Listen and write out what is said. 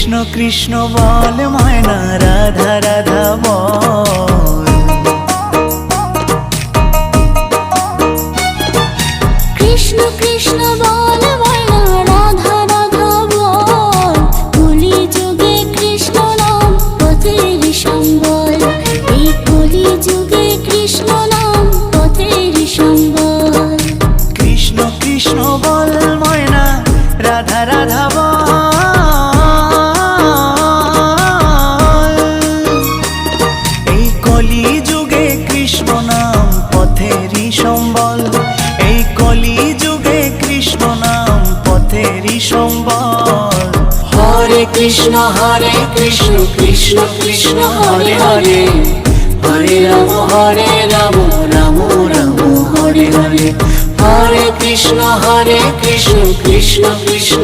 কৃষ্ণ কৃষ্ণ বল ময়না রাধা রাধা বল। কৃষ্ণ কৃষ্ণ বল ময়না রাধা রাধা বল। কলি যুগে কৃষ্ণ নাম পথের সম্বল। এই কলি যুগে কৃষ্ণ নাম পথের সম্বল। কৃষ্ণ কৃষ্ণ বল ময়না রাধা রাধা বল। এই কলি যুগে কৃষ্ণ নাম পথেরই সম্বল। এই কলি যুগে কৃষ্ণ নাম পথেরই সম্বল। হরে কৃষ্ণ কৃষ্ণ কৃষ্ণ হরে হরে। হরে রাম রাম রাম হরে হরে। হরে কৃষ্ণ কৃষ্ণ কৃষ্ণ